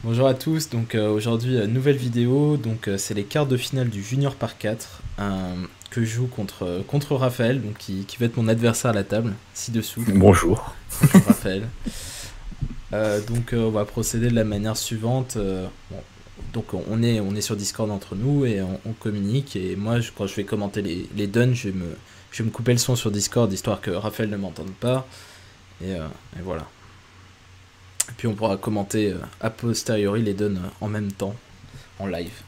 Bonjour à tous, donc aujourd'hui nouvelle vidéo, donc c'est les quarts de finale du Junior par 4 que je joue contre Raphaël, donc qui va être mon adversaire à la table, ci-dessous. Bonjour. Bonjour Raphaël. On va procéder de la manière suivante. Bon, donc on est sur Discord entre nous et on communique, et moi quand je vais commenter les duns, je vais me couper le son sur Discord histoire que Raphaël ne m'entende pas, et voilà. Et puis on pourra commenter a posteriori les duns en même temps, en live.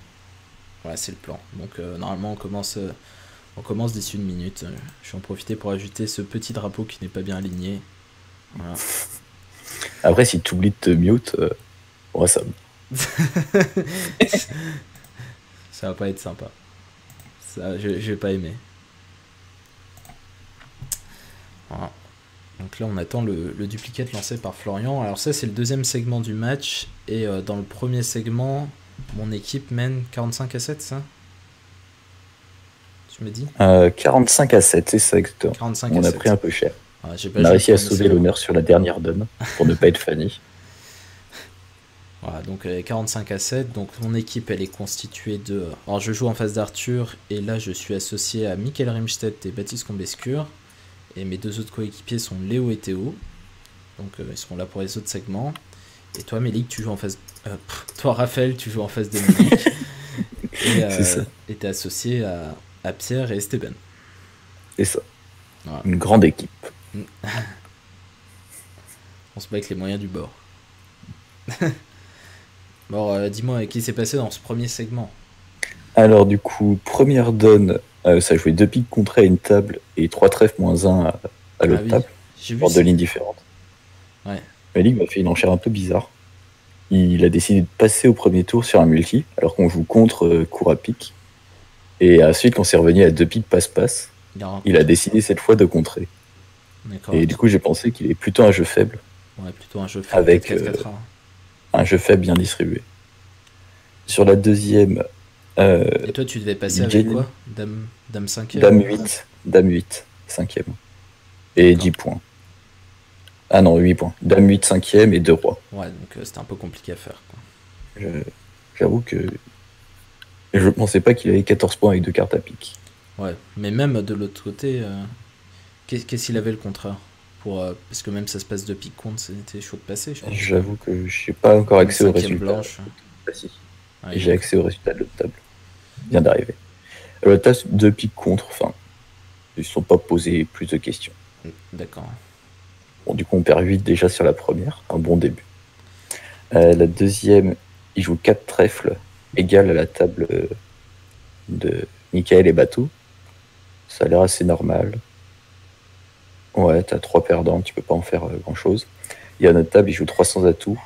Voilà, c'est le plan. Donc normalement on commence d'ici une minute. Je vais en profiter pour ajouter ce petit drapeau qui n'est pas bien aligné. Voilà. Après, si tu oublies de te mute, ouais, ça. Ça va pas être sympa. Ça, je vais pas aimer. Voilà. Donc là on attend le duplicate lancé par Florian. Alors ça c'est le deuxième segment du match. Et dans le premier segment, mon équipe mène 45 à 7, ça tu me dis 45 à 7, c'est ça exactement. 45 On à a 7. pris un peu cher. Ah, j'ai pas On a joué le réussi à premier sauver segment. l'honneur sur la dernière donne pour ne pas être Fanny. Voilà, donc 45 à 7. Donc mon équipe elle est constituée de. Alors je joue en face d'Arthur, et là je suis associé à Michael Rimstedt et Baptiste Combescure. Et mes deux autres coéquipiers sont Léo et Théo. Donc ils seront là pour les autres segments. Et toi Mélik, tu joues en face. Toi Raphaël, tu joues en face de Mélik. C'est ça. Et t'es associé à Pierre et Esteban. C'est ça. Voilà. Une grande équipe. On se bat avec les moyens du bord. Bon, dis-moi, qui s'est passé dans ce premier segment? Alors, du coup, première donne, ça jouait 2 piques contre à une table et 3 trèfles moins 1 à Ah l'autre oui, table, j'ai vu pour deux ça. lignes différentes. Ouais. Malik m'a fait une enchère un peu bizarre. Il a décidé de passer au premier tour sur un multi, alors qu'on joue contre cours à pique. Et ensuite, quand c'est revenu à 2 piques passe-passe, il a décidé cette fois de contrer. D'accord. Et du coup, j'ai pensé qu'il est plutôt un jeu faible, Ouais, plutôt un jeu faible, avec 4-4-4-1. un jeu faible bien distribué. Sur la deuxième, Et toi, tu devais passer il avec gagne quoi? Dame 5 Dame 8, cinquième. Et 10 points. Ah non, 8 points. Dame 8, cinquième et 2 rois. Ouais, donc c'était un peu compliqué à faire, quoi. J'avoue que je pensais pas qu'il avait 14 points avec 2 cartes à pique. Ouais, mais même de l'autre côté, qu'est-ce qu'il avait le contraire parce que même ça se passe de pique contre, c'était chaud de passer, je pense. J'avoue que je n'ai pas encore Dame accès aux 5 résultats. blanche. Ah, si. Ah, J'ai accès aux résultats de l'autre table. Vient d'arriver. Le tas de pique contre, enfin, ils ne se sont pas posés plus de questions. D'accord. Bon, du coup, on perd 8 déjà sur la première. Un bon début. La deuxième, il joue 4 trèfles égales à la table de Michael et Batou. Ça a l'air assez normal. Ouais, t'as 3 perdants, tu peux pas en faire grand chose. Et à notre table, il joue 300 atouts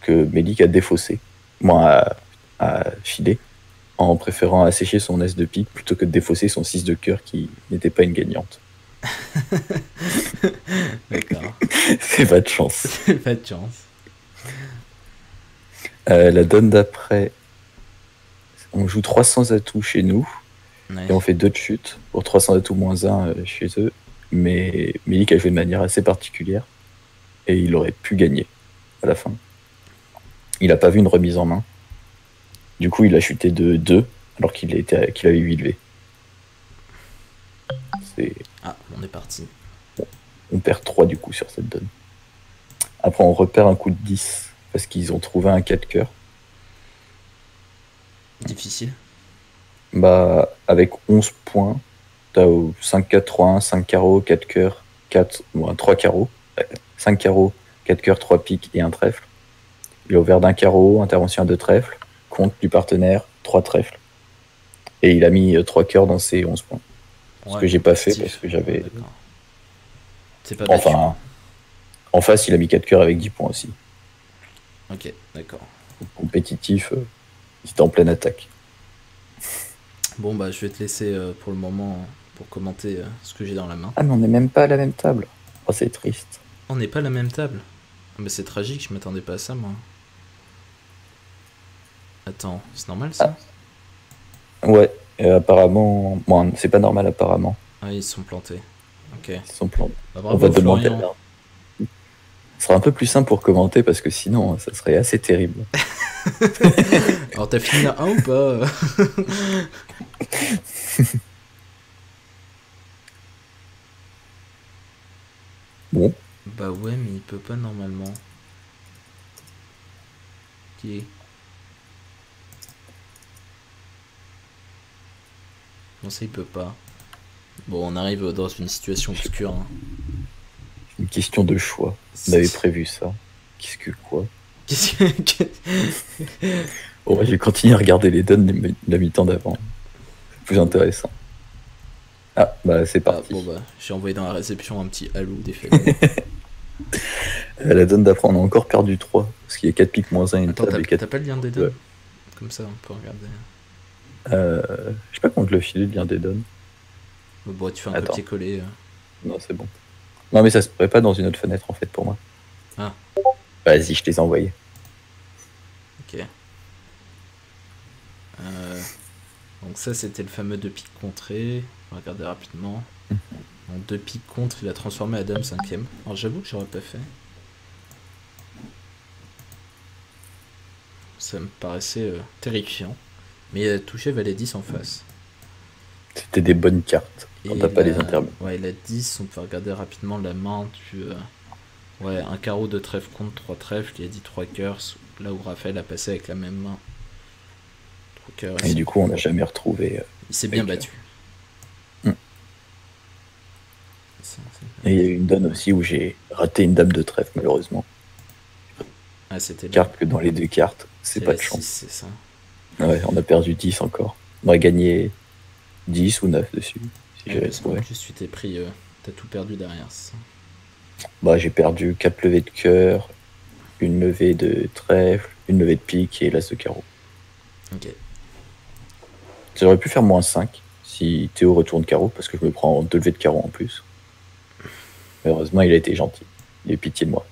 que Melik a défaussé, moi à filer, en préférant assécher son S de pique plutôt que de défausser son 6 de cœur qui n'était pas une gagnante. D'accord. C'est pas de chance. Pas de chance. La donne d'après, on joue 300 atouts chez nous, Ouais. et on fait 2 de chute pour 300 atouts moins 1 chez eux. Mais Melik a joué de manière assez particulière, et il aurait pu gagner à la fin. Il n'a pas vu une remise en main. Du coup, il a chuté de 2 alors qu'il avait 8 levés. Ah, on est parti. On perd 3 du coup sur cette donne. Après, on repère un coup de 10 parce qu'ils ont trouvé un 4 cœurs. Difficile. Bah, avec 11 points, t'as 5 4 3 1, 5 carreaux, 4 cœurs, 4, bon, 3 carreaux, 5 carreaux, 4 cœurs, 3 piques et un trèfle. Il a ouvert d'un carreau, intervention à 2 trèfles, compte du partenaire, 3 trèfles. Et il a mis 3 cœurs dans ses 11 points. Ce que j'ai pas fait parce que j'avais. C'est pas battu. Enfin, en face, il a mis 4 cœurs avec 10 points aussi. Ok, d'accord. Compétitif, il était en pleine attaque. Bon, bah, je vais te laisser pour le moment pour commenter ce que j'ai dans la main. Ah, mais on n'est même pas à la même table. Oh, c'est triste. On n'est pas à la même table. Mais c'est tragique, je m'attendais pas à ça, moi. Attends, c'est normal ça? Ouais, apparemment. Bon, c'est pas normal, apparemment. Ah, ils se sont plantés. Ok. Ils sont plantés. Bah, On bravo va demander Florian. Ce sera un peu plus simple pour commenter parce que sinon, ça serait assez terrible. Alors t'as fini la 1 ou pas? Bon, Bah ouais, mais il peut pas normalement. Qui est? Non, ça il peut pas. Bon, on arrive dans une situation obscure. Hein. une question de choix. On avait prévu ça. Qu'est-ce que quoi? Qu'est-ce que... Bon, je vais continuer à regarder les donnes de la mi-temps d'avant. C'est plus intéressant. Ah, bah c'est Ah, parti. bon bah, j'ai envoyé dans la réception un petit halo des faits. La donne d'après, on a encore perdu 3. Parce qu'il y a 4 piques moins 1 et une Attends, table et 4. t'as pas le lien des donnes? Ouais. Comme ça, on peut regarder. Je sais pas comment te le filer, le lien des donnes. Bon, tu fais un Attends. copier-coller. Non, c'est bon. Non, mais ça se pourrait pas dans une autre fenêtre en fait pour moi. Ah. Vas-y, je les ai envoyés. Ok. Donc ça, c'était le fameux 2 piques contrés. On va regarder rapidement. En 2 piques contre, il a transformé à dame 5ème. Alors j'avoue que j'aurais pas fait. Ça me paraissait terrifiant. Mais il a touché valet 10 en face. C'était des bonnes cartes. Quand t'as pas les intervenants. Ouais, il a 10, on peut regarder rapidement la main du... Ouais, un carreau de trèfle contre 3 trèfles, il a dit 3 cœurs, là où Raphaël a passé avec la même main. 3 cœurs. Et du coup, on n'a jamais retrouvé. Il s'est bien battu. Et il y a eu une donne aussi où j'ai raté une dame de trèfle, malheureusement. Ah, c'était Carte que dans les deux cartes, c'est pas de chance. C'est ça. Ouais, on a perdu 10 encore. On aurait gagné 10 ou 9 dessus. Si Ouais, j'avais parce qu'en trouvé. plus, tu t'es pris... T'as tout perdu derrière ça. Bah, j'ai perdu 4 levées de cœur, une levée de trèfle, une levée de pique et l'as de carreau. Ok. J'aurais pu faire moins 5 si Théo retourne carreau, parce que je me prends 2 levées de carreau en plus. Mais heureusement, il a été gentil. Il a eu pitié de moi.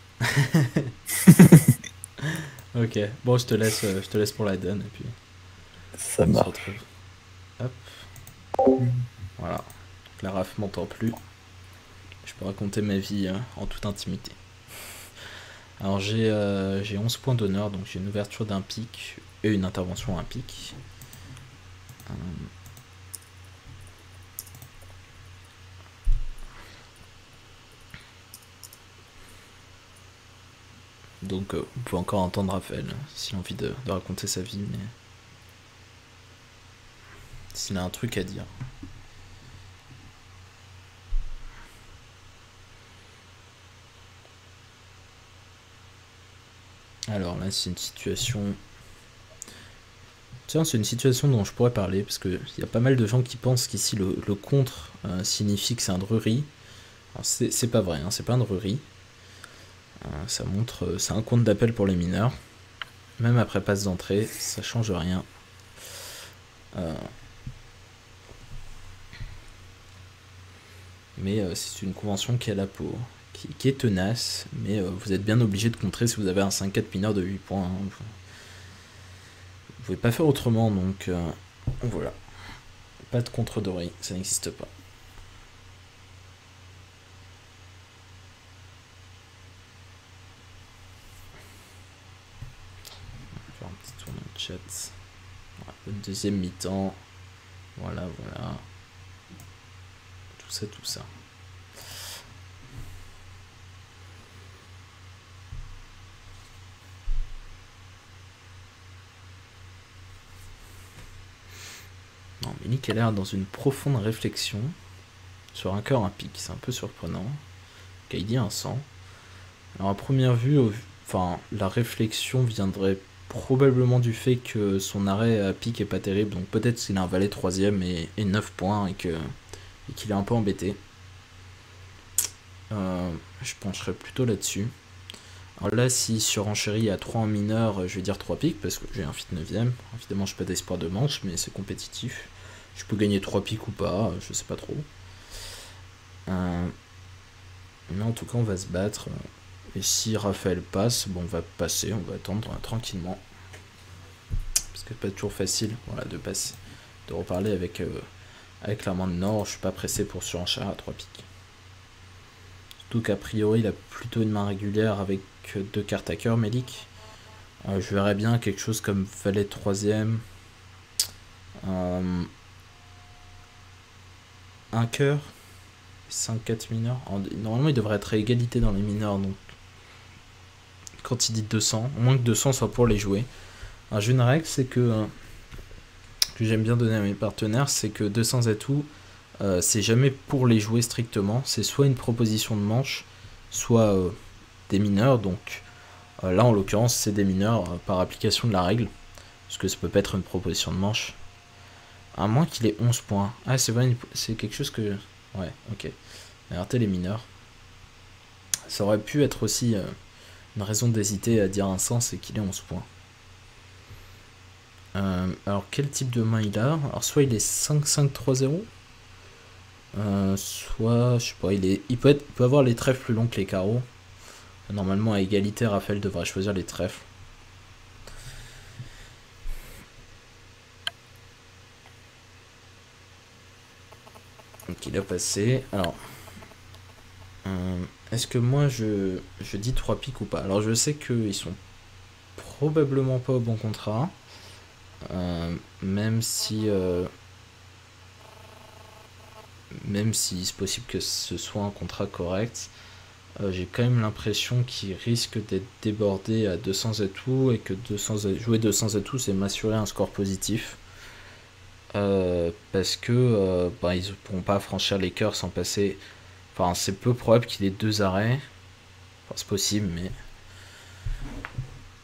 Ok. Bon, je te laisse pour la donne, et puis Ça on se marche. retrouve. Hop. Voilà. Donc, la raf m'entend plus. Je peux raconter ma vie en toute intimité. Alors j'ai 11 points d'honneur, donc j'ai une ouverture d'un pic et une intervention à un pic. Donc vous pouvez encore entendre Raphaël s'il a envie de raconter sa vie, mais s'il a un truc à dire. Alors là, c'est une situation... Tiens, c'est une situation dont je pourrais parler, parce qu'il y a pas mal de gens qui pensent qu'ici le contre signifie que c'est un drury. Alors c'est pas vrai, hein, c'est pas un drury. Ça montre... c'est un compte d'appel pour les mineurs. Même après passe d'entrée, ça change rien. Mais c'est une convention qui a la peau, qui est tenace, mais vous êtes bien obligé de contrer si vous avez un 5-4 mineur de 8 points. Hein. Vous pouvez pas faire autrement, donc voilà. Pas de contre-doré, ça n'existe pas. On va faire un petit tour dans le chat. Voilà, bonne deuxième mi-temps. Voilà, voilà. Tout ça, tout ça. Non, Milik a l'air dans une profonde réflexion sur un cœur, un pic, c'est un peu surprenant. Kaidi un 100. Alors à première vue, enfin, la réflexion viendrait probablement du fait que son arrêt à pic est pas terrible, donc peut-être qu'il a un valet 3ème et 9 points et qu'il est un peu embêté. Je pencherais plutôt là-dessus. Alors là, si surenchérit à 3 en mineur, je vais dire 3 piques parce que j'ai un fit 9ème. Évidemment, je n'ai pas d'espoir de manche, mais c'est compétitif. Je peux gagner 3 piques ou pas, je sais pas trop. Mais en tout cas, on va se battre. Et si Raphaël passe, bon, on va passer, on va attendre tranquillement. Parce que c'est pas toujours facile, voilà, de passer, de reparler avec la main de Nord. Je suis pas pressé pour surenchérir à 3 piques. Donc a priori il a plutôt une main régulière avec 2 cartes à cœur, Melik. Je verrais bien quelque chose comme valet 3ème. Un cœur. 5-4 mineurs. Normalement il devrait être à égalité dans les mineurs, donc quand il dit 200, au moins que 200 soit pour les jouer. Alors j'ai une règle, c'est que j'aime bien donner à mes partenaires, c'est que 200 atouts, c'est jamais pour les jouer strictement, c'est soit une proposition de manche, soit des mineurs, donc là en l'occurrence c'est des mineurs par application de la règle, parce que ça peut pas être une proposition de manche, à moins qu'il ait 11 points. Ah c'est vrai, c'est quelque chose que... Ouais, ok. Regardez les mineurs. Ça aurait pu être aussi une raison d'hésiter à dire un sens, c'est qu'il ait 11 points. Alors quel type de main il a? Alors soit il est 5-5-3-0, soit je sais pas, il peut avoir les trèfles plus longs que les carreaux. Normalement à égalité Raphaël devrait choisir les trèfles. Donc il a passé. Alors est-ce que moi je dis 3 piques ou pas? Alors je sais qu'ils sont probablement pas au bon contrat. Même si c'est possible que ce soit un contrat correct, j'ai quand même l'impression qu'il risque d'être débordé à 200 atouts et que jouer 200 atouts c'est m'assurer un score positif, parce que ils ne pourront pas franchir les cœurs sans passer. Enfin c'est peu probable qu'il ait 2 arrêts, enfin, c'est possible,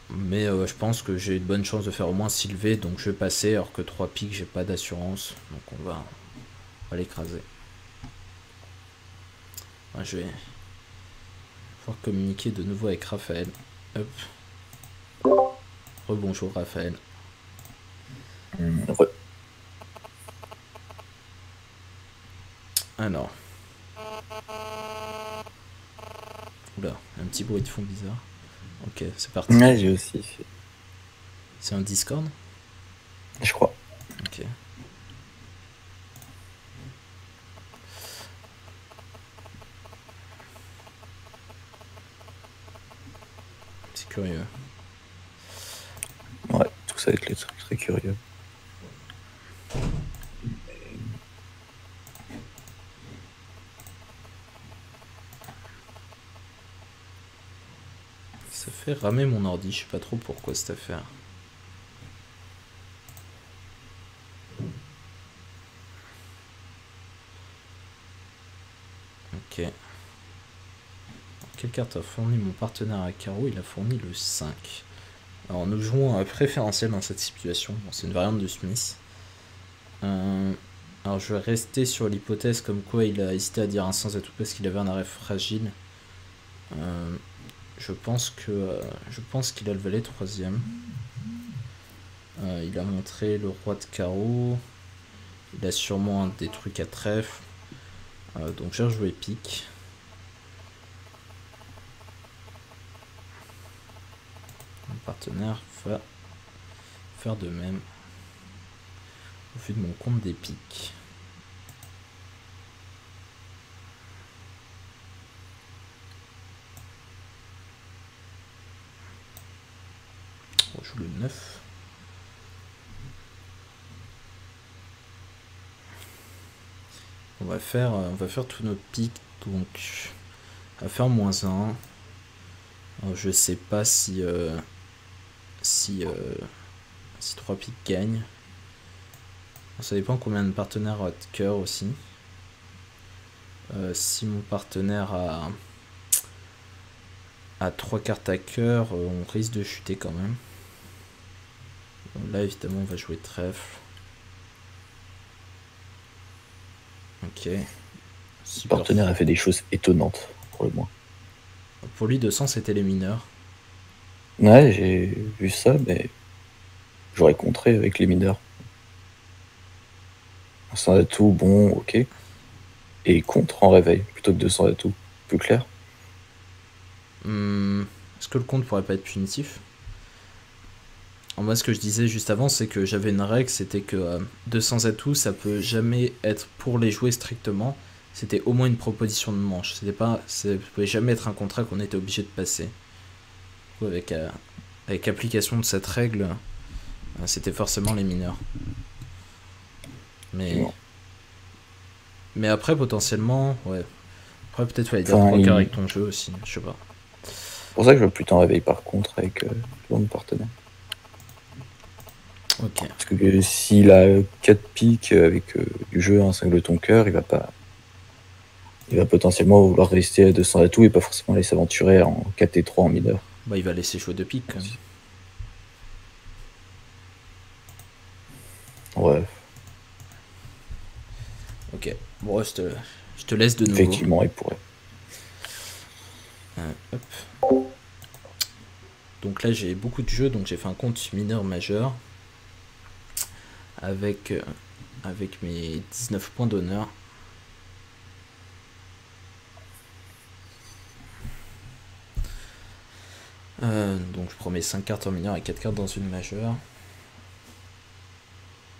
mais je pense que j'ai une bonne chance de faire au moins 6 levées, donc je vais passer, alors que 3 piques j'ai pas d'assurance, donc on va l'écraser. Ouais, je vais pouvoir communiquer de nouveau avec Raphaël. Hop. Rebonjour Raphaël. Alors. Oula, un petit bruit de fond bizarre. Ok, c'est parti. Ouais, j'ai aussi fait. C'est un Discord? Je crois. Ok. C'est curieux. Ouais, tout ça avec les trucs très curieux. Ça fait ramer mon ordi, je sais pas trop pourquoi cette affaire. Ok. Alors, quelle carte a fourni mon partenaire à carreau? Il a fourni le 5. Alors nous jouons un préférentiel dans cette situation. Bon, c'est une variante de Smith. Alors je vais rester sur l'hypothèse comme quoi il a hésité à dire un sens à tout parce qu'il avait un arrêt fragile. Je pense qu'il a le valet 3ème. Il a montré le roi de carreau. Il a sûrement des trucs à trèfle. Donc j'ai rejoué pique. Mon partenaire va faire de même au vu de mon compte des piques. On joue le 9. On va faire tous nos piques, donc on va faire -1. Alors, je sais pas si 3 piques gagnent. Ça dépend combien de partenaires a de cœur aussi. Si mon partenaire a 3 cartes à cœur, on risque de chuter quand même. Donc là évidemment on va jouer trèfle. Ok. Le partenaire a fait des choses étonnantes pour le moins. Pour lui 200 c'était les mineurs. Ouais, j'ai vu ça, mais j'aurais contré avec les mineurs. Un 100 d'atouts, bon, ok. Et contre en réveil, plutôt que 200 d'atouts. Plus clair. Est-ce que le compte pourrait pas être punitif? En moi ce que je disais juste avant c'est que j'avais une règle, c'était que 200 atouts ça peut jamais être pour les jouer strictement, c'était au moins une proposition de manche. C'était pas, ça pouvait jamais être un contrat qu'on était obligé de passer. Du coup, avec application de cette règle, c'était forcément les mineurs. Mais après, potentiellement, ouais. Après, peut-être fallait dire 3 quarts avec ton jeu aussi, je sais pas. C'est pour ça que je veux plutôt un réveil par contre avec mon partenaire. Ok. Parce que s'il a 4 piques avec du jeu, un 5 de ton cœur, il va potentiellement vouloir rester à 200 atouts et pas forcément aller s'aventurer en 4 et 3 en mineur. Bah, il va laisser jouer 2 piques quand même. Ouais. Ok. Bon, je te laisse de nouveau. Effectivement, il pourrait. Hop. Donc là, j'ai beaucoup de jeux, donc j'ai fait un compte mineur majeur avec mes 19 points d'honneur. Donc je promets 5 cartes en mineur et 4 cartes dans une majeure.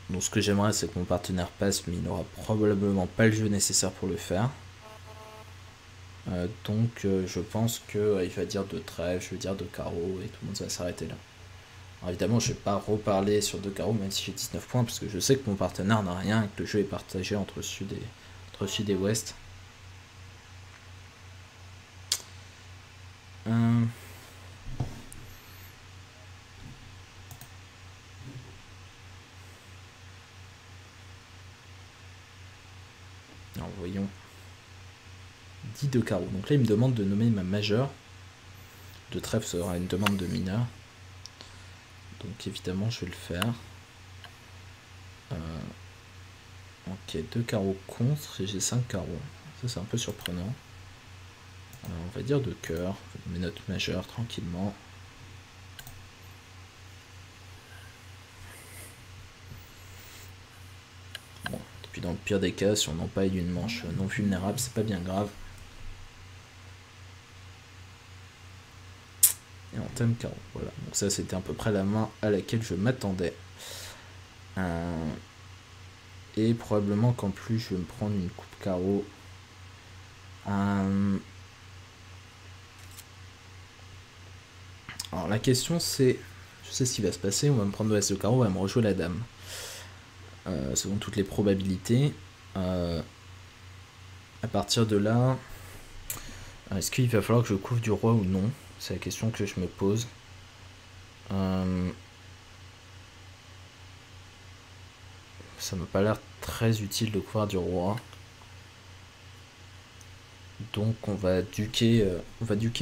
Donc ce que j'aimerais, c'est que mon partenaire passe, mais il n'aura probablement pas le jeu nécessaire pour le faire. Donc je pense qu'il va dire de trèfle, je vais dire de carreau et tout le monde va s'arrêter là. Alors évidemment, je vais pas reparler sur 2 carreaux même si j'ai 19 points parce que je sais que mon partenaire n'a rien et que le jeu est partagé entre sud et ouest. Alors voyons. 10 de carreau. Donc là, il me demande de nommer ma majeure. De trèfle sera une demande de mineur. Donc évidemment, je vais le faire. Ok, 2 carreaux contre et j'ai 5 carreaux. Ça, c'est un peu surprenant. On va dire de cœur. Je vais nommer notre majeure tranquillement. Bon, et puis dans le pire des cas, si on empaille d'une manche non vulnérable, c'est pas bien grave. Et on thème carreau. Voilà. Donc ça, c'était à peu près la main à laquelle je m'attendais. Et probablement qu'en plus, je vais me prendre une coupe carreau. Alors la question c'est, je sais ce qui va se passer, on va me prendre le S de carreau, on va me rejouer la dame. Selon toutes les probabilités. À partir de là, est-ce qu'il va falloir que je couvre du roi ou non? C'est la question que je me pose. Ça m'a pas l'air très utile de couvrir du roi. Donc on va duquer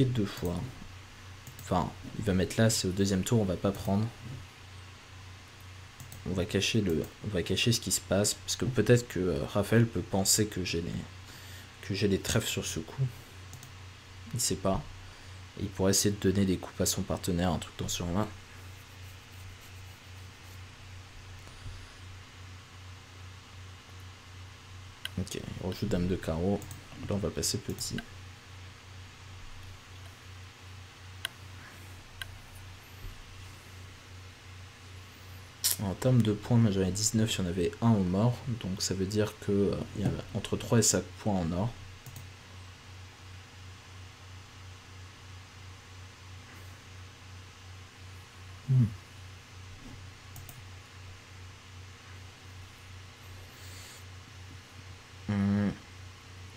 2 fois. Enfin, il va mettre là, c'est au deuxième tour, on va pas prendre. On va cacher ce qui se passe, parce que peut-être que Raphaël peut penser que j'ai les trèfles sur ce coup. Il sait pas. Et il pourrait essayer de donner des coupes à son partenaire, un truc dans ce genre-là. Ok, on rejoue dame de carreau. Là on va passer petit. En termes de points, moi j'avais 19 si on avait 1 au mort. Donc ça veut dire que il y a entre 3 et 5 points en or.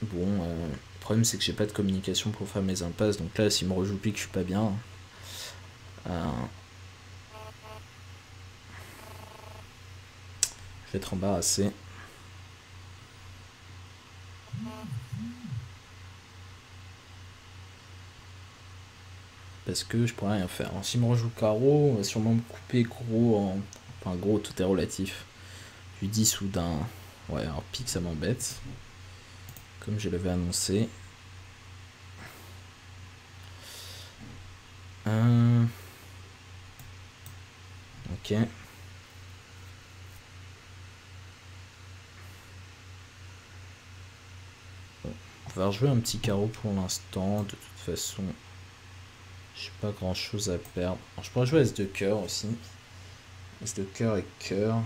Bon, le problème c'est que j'ai pas de communication pour faire mes impasses. Donc là, s'il me rejoue pique, je suis pas bien. Je vais être embarrassé. Parce que je pourrais rien faire. Alors, s'il me rejoue carreau, on va sûrement me couper gros enfin gros, tout est relatif. Du 10 ou d'un... Ouais, alors pique ça m'embête. Comme je l'avais annoncé. Ok. On va rejouer un petit carreau pour l'instant. De toute façon, j'ai pas grand chose à perdre. Alors, je pourrais jouer As de cœur aussi. As de cœur et cœur.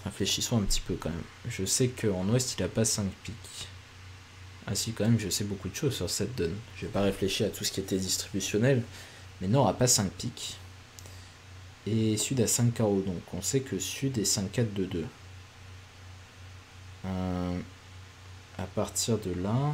Réfléchissons un petit peu quand même. Je sais qu'en ouest, il a pas 5 piques. Ah si, quand même, je sais beaucoup de choses sur cette donne. Je vais pas réfléchir à tout ce qui était distributionnel. Mais nord a pas 5 piques. Et sud a 5 carreaux. Donc on sait que sud est 5-4-2-2. À partir de là...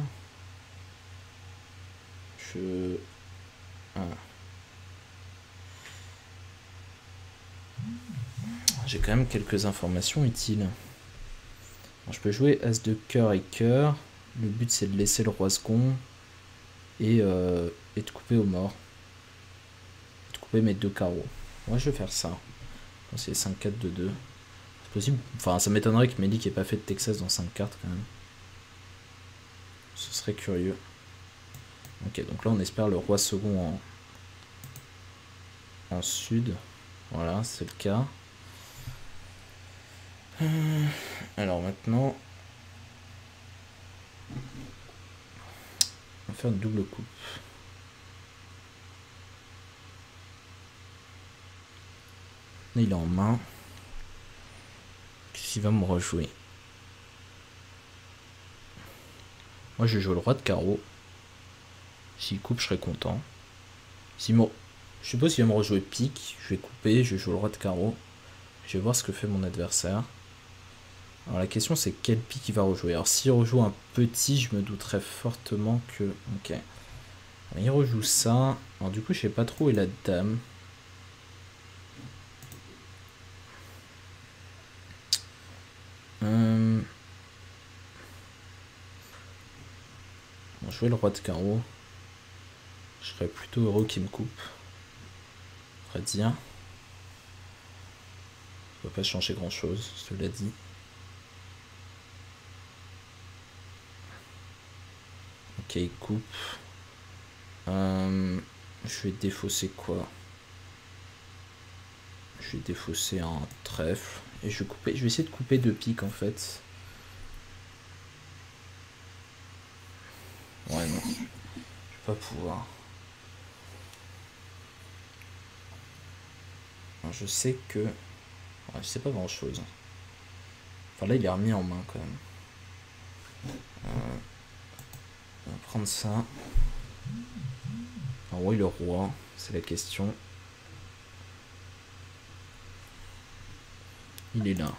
J'ai quand même quelques informations utiles. Alors, je peux jouer As de cœur et cœur. Le but c'est de laisser le roi second et de couper au mort. Et de couper mes 2 carreaux. Moi je vais faire ça. C'est 5-4-2-2. C'est possible. Enfin ça m'étonnerait que Melik ait pas fait de Texas dans 5 cartes quand même. Ce serait curieux. Ok, donc là on espère le roi second en sud. Voilà, c'est le cas. Alors maintenant, on va faire une double coupe. Là, il est en main. Qu'est-ce qu'il va me rejouer? Moi je joue le roi de carreau. S'il coupe, je serai content. Je suppose qu'il va me rejouer pique. Je vais couper, je joue le roi de carreau. Je vais voir ce que fait mon adversaire. Alors la question c'est quel pique il va rejouer. Alors s'il rejoue un petit, je me douterais fortement que... Ok. Alors, il rejoue ça. Alors du coup je sais pas trop où est la dame. Bon, jouer le roi de carreau. Je serais plutôt heureux qu'il me coupe. À vrai dire. Ça va pas changer grand chose, cela dit. Ok, il coupe. Je vais défausser quoi? Je vais défausser un trèfle. Et je vais essayer de couper 2 piques en fait. Ouais, non. Je vais pas pouvoir. Alors, je sais que... Ouais, je sais pas grand chose. Enfin là il est remis en main quand même. On va prendre ça. Alors oui le roi, c'est la question. Il est là.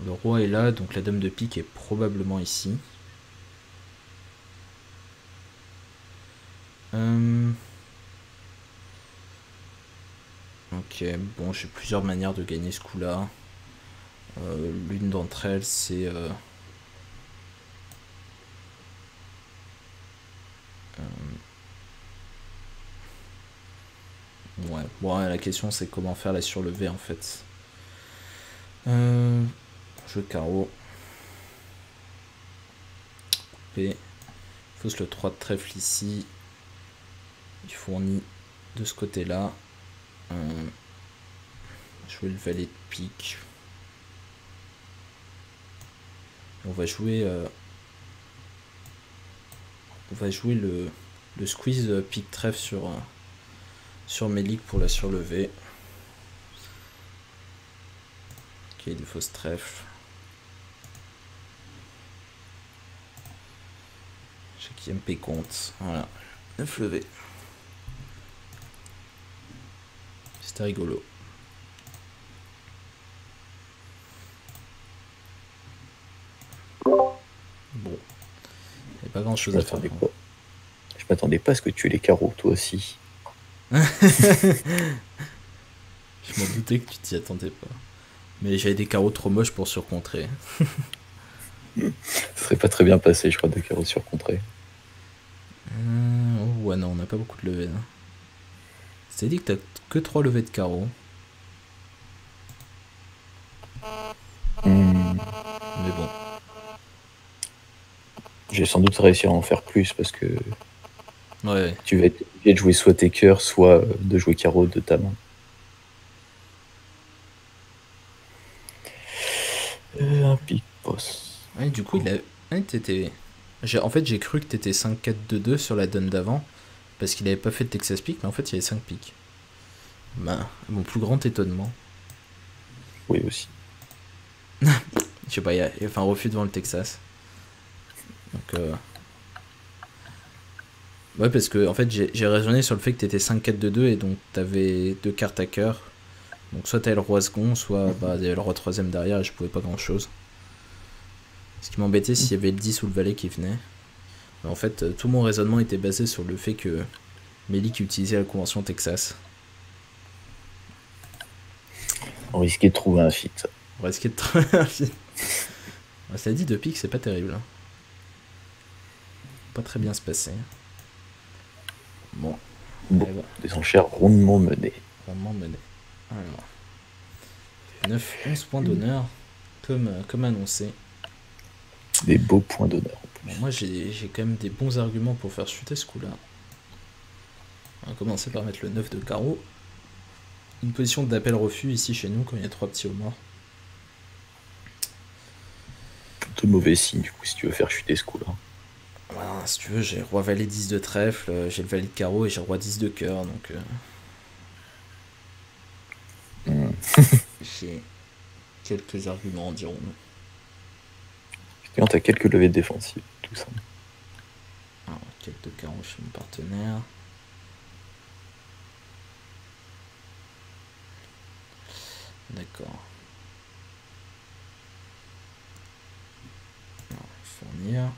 Le roi est là, donc la dame de pique est probablement ici. Ok, bon, j'ai plusieurs manières de gagner ce coup-là. L'une d'entre elles, c'est... Ouais, bon, la question c'est comment faire la surlevée en fait. Jeu carreau. Coupé. Fausse le 3 de trèfle ici. Il fournit de ce côté-là. Jouer le valet de pique. On va jouer le squeeze pique trèfle sur Melik pour la surlever. Ok, des fausses trèfles. J'ai qui MP compte. Voilà. 9 levées. C'était rigolo. Bon. Il n'y a pas grand chose à faire. Je m'attendais pas à ce que tu aies les carreaux, toi aussi. Je m'en doutais que tu t'y attendais pas. Mais j'avais des carreaux trop moches pour surcontrer. Ça serait pas très bien passé, je crois, de carreaux surcontrés. Ouais, non, on n'a pas beaucoup de levées. Hein. C'est dit que t'as que 3 levées de carreaux. Mais bon. J'ai sans doute réussi à en faire plus parce que Ouais. tu vas être obligé de jouer soit tes cœurs, soit de jouer carreau de ta main. Un pic boss. Ouais, du coup, il a... Ouais, t'étais... En fait, j'ai cru que t'étais 5-4-2-2 sur la donne d'avant. Parce qu'il avait pas fait de Texas Pick, mais en fait, il y avait 5 piques. Bah, mon plus grand étonnement. Oui, aussi. Je sais pas, il y a enfin, un refus devant le Texas. Donc, ouais, parce que en fait, j'ai raisonné sur le fait que t'étais 5-4-2-2 et donc t'avais deux cartes à cœur. Donc, soit t'avais le roi second, soit bah, il y avait le roi troisième derrière et je pouvais pas grand chose. Ce qui m'embêtait, s'il y avait le 10 ou le valet qui venait. Mais en fait, tout mon raisonnement était basé sur le fait que Melik utilisait la convention Texas. On risquait de trouver un fit. On risquait de trouver un fit. Ça dit, 2 piques, c'est pas terrible. Hein. Pas très bien se passer. Bon. Bon, des enchères rondement menées. Rondement menées. Alors. 9, 11 points d'honneur, comme annoncé. Des beaux points d'honneur. Bon, moi, j'ai quand même des bons arguments pour faire chuter ce coup-là. On va commencer par mettre le 9 de carreau. Une position d'appel-refus ici chez nous quand il y a 3 petits au mort. De mauvais signe, du coup, si tu veux faire chuter ce coup-là. Voilà, si tu veux, j'ai roi valet 10 de trèfle, j'ai le valet de carreau et j'ai roi 10 de cœur, donc j'ai quelques arguments, dirons-nous. Quand t'as quelques levées défensives, tout ça. Alors, quelques de carreau chez mon partenaire. D'accord. Alors, fournir.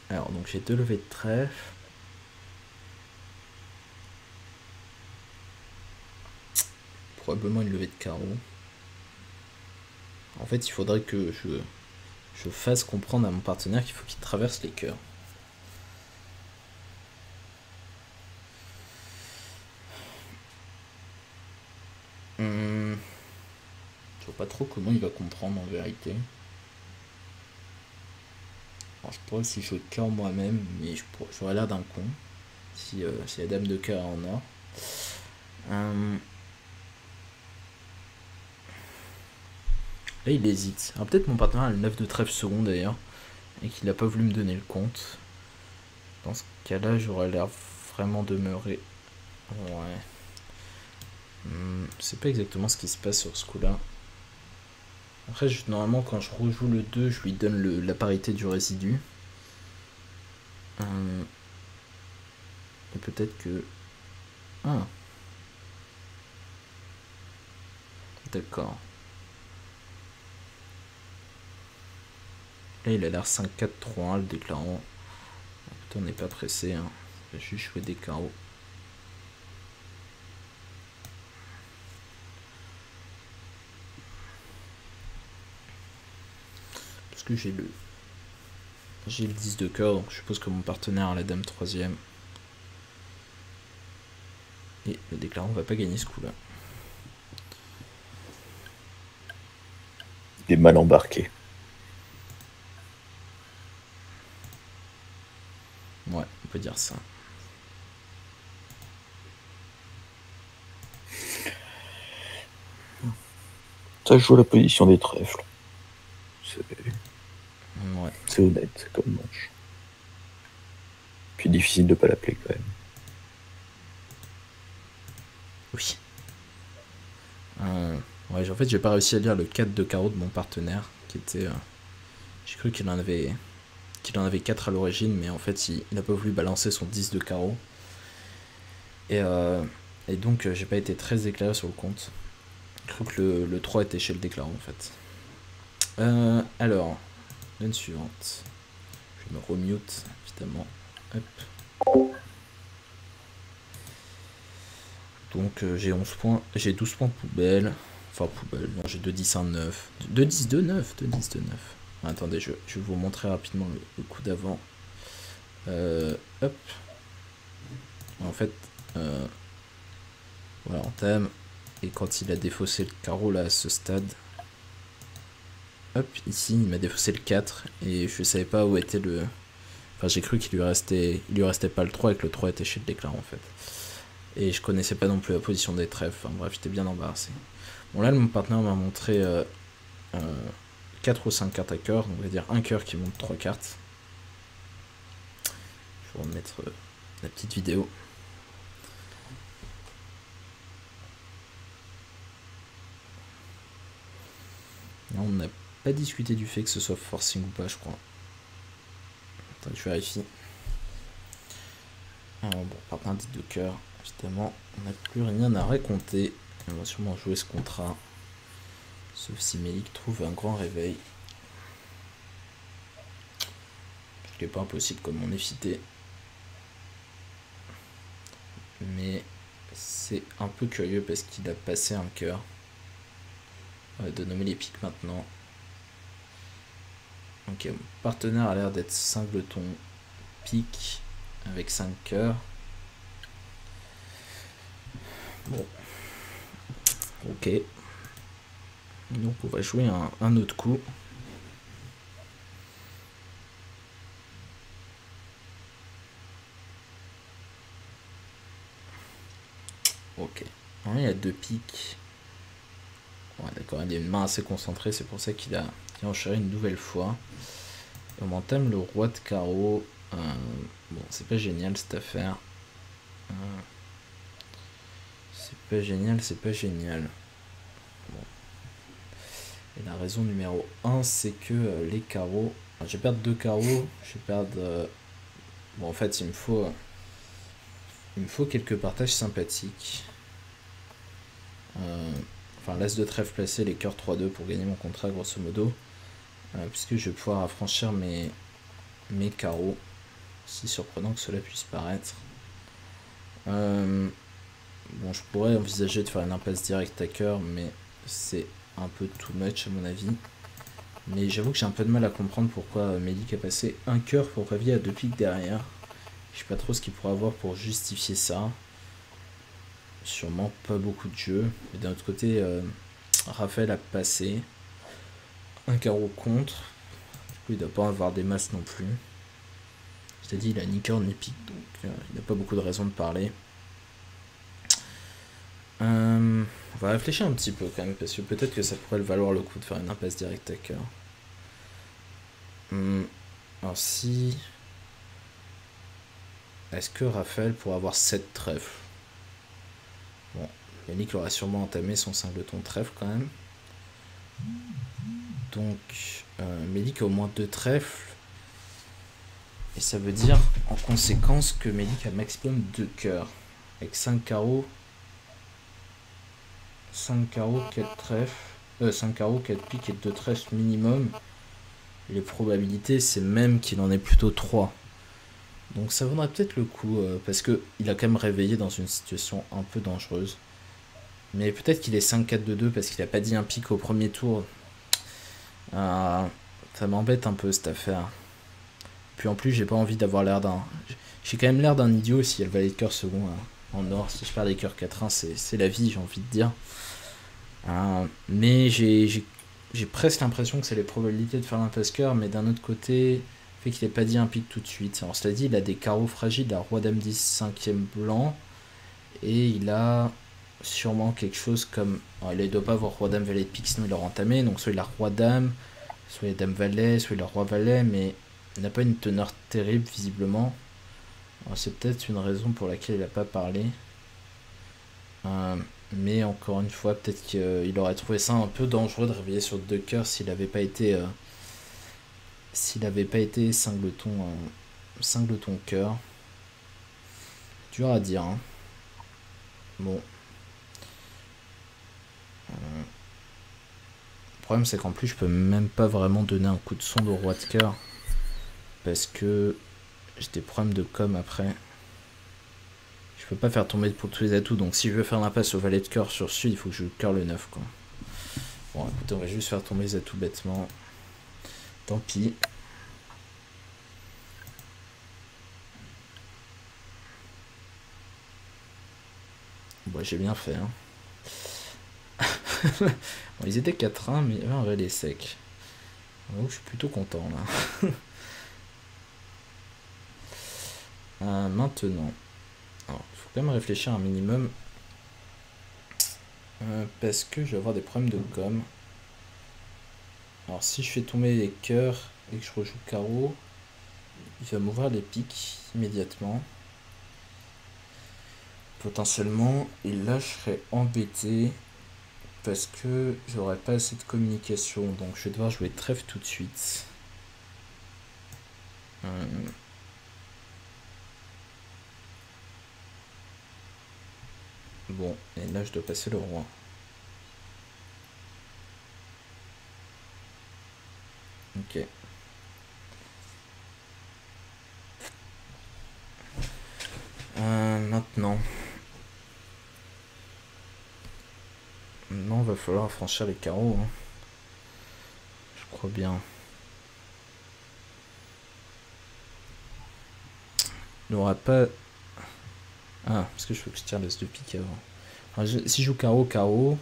Alors, donc j'ai 2 levées de trèfle. Probablement une levée de carreau. En fait, il faudrait que je fasse comprendre à mon partenaire qu'il faut qu'il traverse les cœurs. Je vois pas trop comment il va comprendre en vérité. Alors, je pourrais aussi jouer de cœur moi-même, mais j'aurais l'air d'un con si la dame de cœur en a. Là, il hésite. Alors, peut-être mon partenaire a le 9 de trèfle second d'ailleurs, et qu'il n'a pas voulu me donner le compte. Dans ce cas-là, j'aurais l'air vraiment demeuré. Ouais. C'est pas exactement ce qui se passe sur ce coup-là. Après, normalement, quand je rejoue le 2, je lui donne la parité du résidu. Et peut-être que... Ah. D'accord. Là, il a l'air 5-4-3-1 le déclarant. On n'est pas pressé. Hein. Je vais juste jouer des carreaux. Parce que j'ai le 10 de cœur, donc je suppose que mon partenaire a la dame 3ème. Et le déclarant va pas gagner ce coup-là. Il est mal embarqué. Ouais, on peut dire ça. Ça joue la position des trèfles. Ouais. C'est honnête comme manche. Puis difficile de pas l'appeler quand même. Oui. Ouais, en fait, j'ai pas réussi à lire le 4 de carreau de mon partenaire, qui était... j'ai cru qu'il en avait 4 à l'origine, mais en fait, il n'a pas voulu balancer son 10 de carreau. Et donc, j'ai pas été très éclairé sur le compte. J'ai cru que le 3 était chez le déclarant, en fait. Alors, donne suivante. Je me remute, évidemment. Hop. Donc, j'ai 11 points. J'ai 12 points poubelle. Enfin, poubelle. Non, j'ai 2, 10, 1, 9. 2, 10, 2, 9. 2, 10, 2, 9. Attendez, je vais vous montrer rapidement le coup d'avant. Hop. En fait, voilà, on thème. Et quand il a défaussé le carreau là à ce stade, hop, ici il m'a défaussé le 4 et je savais pas où était le. Enfin, j'ai cru qu'il lui restait pas le 3 et que le 3 était chez le déclarant en fait. Et je connaissais pas non plus la position des trèfles. Enfin bref, j'étais bien embarrassé. Bon, là, mon partenaire m'a montré 4 ou 5 cartes à cœur, donc on va dire un cœur qui monte 3 cartes. Je vais remettre la petite vidéo. Là, on n'a pas discuté du fait que ce soit forcing ou pas, je crois. Attends, je vérifie. Alors bon, par contre, indice de cœur, évidemment, on n'a plus rien à raconter. On va sûrement jouer ce contrat. Sauf si Melik trouve un grand réveil. Ce qui n'est pas impossible comme on est fité. Mais c'est un peu curieux parce qu'il a passé un cœur. On va de nommer les pics maintenant. Ok, mon partenaire a l'air d'être singleton pique avec 5 cœurs. Bon. Ok. Donc on va jouer un autre coup. Ok. Il y a 2 piques. Ouais, d'accord, il a une main assez concentrée, c'est pour ça qu'il a enchaîné une nouvelle fois. Et on entame le roi de carreau. Bon, c'est pas génial cette affaire. C'est pas génial, c'est pas génial. Bon. Et la raison numéro 1, c'est que les carreaux... je vais perdre 2 carreaux, je vais perdre... Bon, en fait, il me faut quelques partages sympathiques. Enfin, l'as de trèfle placé, les cœurs 3-2 pour gagner mon contrat, grosso modo. Puisque je vais pouvoir affranchir mes carreaux. Si surprenant que cela puisse paraître. Bon, je pourrais envisager de faire une impasse directe à cœur, mais c'est un peu too much à mon avis. Mais j'avoue que j'ai un peu de mal à comprendre pourquoi Melik a passé un cœur pour réveiller à 2 piques derrière. Je sais pas trop ce qu'il pourrait avoir pour justifier ça. Sûrement pas beaucoup de jeux. Mais d'un autre côté, Raphaël a passé un carreau contre. Du coup, il doit pas avoir des masses non plus. Je t'ai dit, il a ni cœur ni pique, donc il n'a pas beaucoup de raisons de parler. On va réfléchir un petit peu quand même, parce que peut-être que ça pourrait le valoir le coup de faire une impasse directe à cœur. Alors si... Est-ce que Raphaël pourrait avoir 7 trèfles? Bon, Yannick aurait sûrement entamé son singleton trèfle quand même. Donc, Melik a au moins 2 trèfles. Et ça veut dire, en conséquence, que Melik a maximum 2 cœurs. Avec 5 carreaux. 5 carreaux, 4 trèfles. 5 carreaux, 4 piques et 2 trèfles minimum. Les probabilités, c'est même qu'il en ait plutôt 3. Donc ça vaudrait peut-être le coup, parce qu'il a quand même réveillé dans une situation un peu dangereuse. Mais peut-être qu'il est 5-4-2-2 parce qu'il a pas dit un pic au premier tour. Ça m'embête un peu cette affaire. Puis en plus, j'ai pas envie d'avoir l'air d'un... J'ai quand même l'air d'un idiot si elle valet de cœur second en or. Si je perds des cœurs 4-1, c'est la vie, j'ai envie de dire. Mais j'ai presque l'impression que c'est les probabilités de faire l'impasse cœur, mais d'un autre côté, fait qu'il n'ait pas dit un pic tout de suite. Alors cela dit, il a des carreaux fragiles, il a roi dame 10, 5e blanc, et il a sûrement quelque chose comme... Alors, il ne doit pas avoir roi dame valet de pique, sinon il aurait entamé, donc soit il a roi dame, soit il a dame valet, soit il a roi valet, mais il n'a pas une teneur terrible visiblement. C'est peut-être une raison pour laquelle il n'a pas parlé. Mais encore une fois, peut-être qu'il aurait trouvé ça un peu dangereux de réveiller sur 2 cœurs s'il n'avait pas été singleton cœur. Dur à dire, hein. Bon. Le problème c'est qu'en plus je peux même pas vraiment donner un coup de sonde au roi de cœur parce que j'ai des problèmes de com après. Je peux pas faire tomber pour tous les atouts, donc si je veux faire l'impasse au valet de cœur sur celui, il faut que je cœur le 9 quoi. Bon écoutez, on va juste faire tomber les atouts bêtement. Tant pis. Bon, j'ai bien fait, hein. Bon, ils étaient 4-1, mais il y avait un valet sec. Donc je suis plutôt content là. Maintenant, il faut quand même réfléchir un minimum. Parce que je vais avoir des problèmes de com. Alors si je fais tomber les cœurs et que je rejoue carreau, il va m'ouvrir les piques immédiatement. Potentiellement, et là je serais embêté parce que j'aurais pas assez de communication, donc je vais devoir jouer trèfle tout de suite. Bon, et là je dois passer le roi. Ok. Maintenant. Non, va falloir franchir les carreaux. Hein. Je crois bien. Il n'aura pas... Ah, parce que je veux que je tire l'as de pique avant. Alors, si je joue carreau, carreau...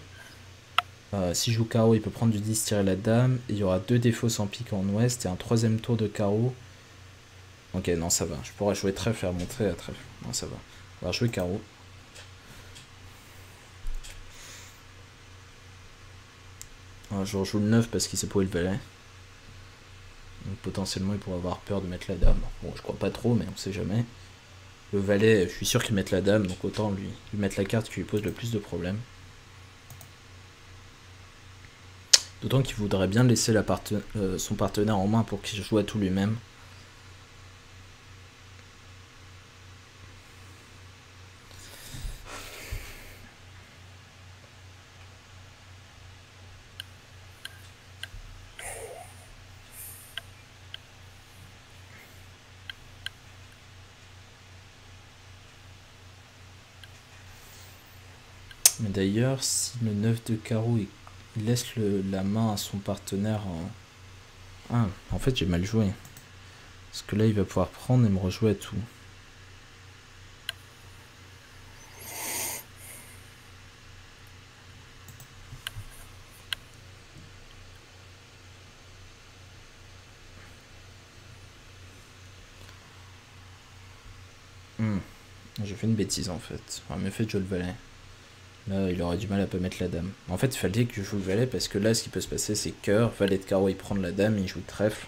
si je joue carreau, il peut prendre du 10, tirer la dame. Et il y aura 2 défauts sans pique en ouest et un 3ème tour de carreau. Ok, non, ça va. Je pourrais jouer trèfle et remontrer à trèfle. Non, ça va. On va jouer carreau. Alors, je rejoue le 9 parce qu'il s'est posé le valet. Donc potentiellement, il pourrait avoir peur de mettre la dame. Bon, je crois pas trop, mais on sait jamais. Le valet, je suis sûr qu'il met la dame, donc autant lui mettre la carte qui lui pose le plus de problèmes. D'autant qu'il voudrait bien laisser son partenaire en main pour qu'il joue à tout lui-même. Mais d'ailleurs, si le 9 de carreau il laisse la main à son partenaire en... Ah, en fait j'ai mal joué. Parce que là il va pouvoir prendre et me rejouer à tout. J'ai fait une bêtise en fait. Enfin, mieux fait de jouer le valet. Là, il aurait du mal à pas mettre la dame. En fait, il fallait que je joue le valet parce que là, ce qui peut se passer, c'est cœur, valet de carreau, il prend la dame, il joue trèfle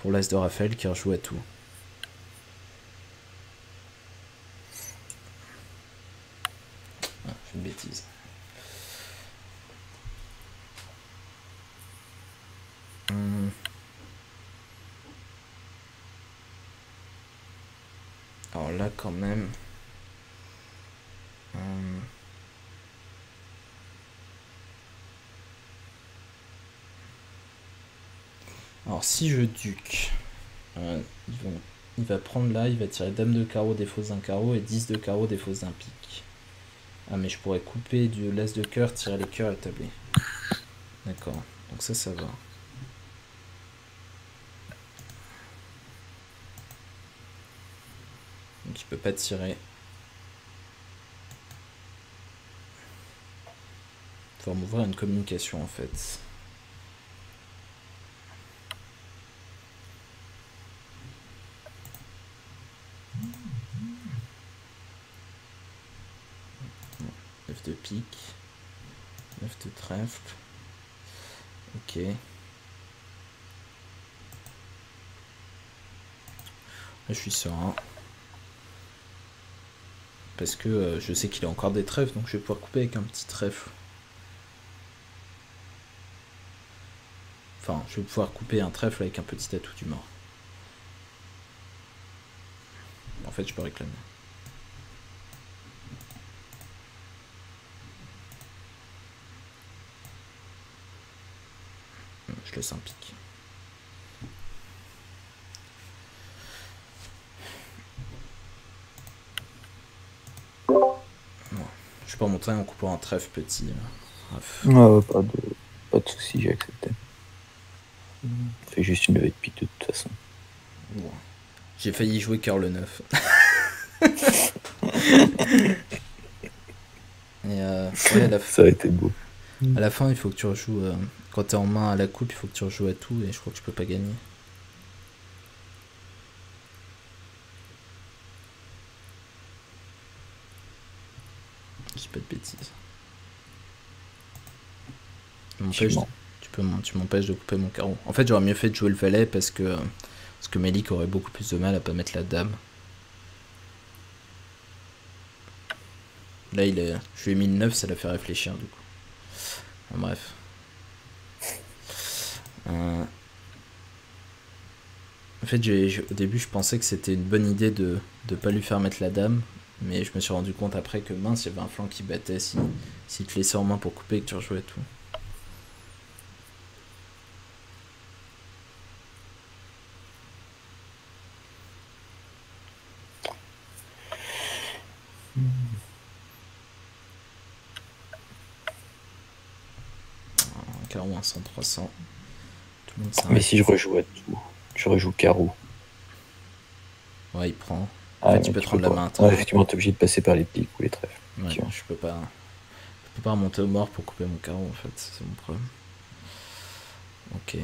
pour l'as de Raphaël qui rejoue à tout. Ah, j'ai fait une bêtise. Alors là, quand même... Alors si je duc, il va prendre là, il va tirer dame de carreau, défausse d'un carreau et 10 de carreau, défausse d'un pique. Ah mais je pourrais couper du l'as de cœur, tirer les cœurs et tabler. D'accord, donc ça va. Donc il peut pas tirer. Il va m'ouvrir une communication en fait. De pique, 9 de trèfle, ok. Là je suis serein. Parce que je sais qu'il a encore des trèfles, donc je vais pouvoir couper avec un petit trèfle. Enfin, je vais pouvoir couper un trèfle avec un petit atout du mort. En fait, je peux réclamer. Je laisse un pic. Je vais pas montrer en coupant un trèfle petit. Pas de soucis, j'ai accepté. Fais juste une levée de pique de toute façon. Bon. J'ai failli jouer cœur le 9. Et ouais, ça a été beau. À la fin, il faut que tu rejoues. Quand t'es en main à la coupe, il faut que tu rejoues à tout et je crois que je peux pas gagner. Je dis pas de bêtises. Tu m'empêches de couper mon carreau. En fait, j'aurais mieux fait de jouer le valet parce que Melik aurait beaucoup plus de mal à pas mettre la dame. Là, je lui ai mis le 9, ça l'a fait réfléchir du coup. Bref. En fait, au début, je pensais que c'était une bonne idée de pas lui faire mettre la dame, mais je me suis rendu compte après que mince, il y avait un flanc qui battait si tu te laissais en main pour couper et que tu rejouais tout. Un carreau, un 100, 300. Tout le monde s'arrête. Mais si je rejoue à tout, je rejoue carreau. Ouais, il prend. En fait, tu peux te rendre la main à terre. Ouais, effectivement, t'es obligé de passer par les pics ou les trèfles. Ouais, je peux pas remonter au mort pour couper mon carreau, en fait, c'est mon problème. Ok.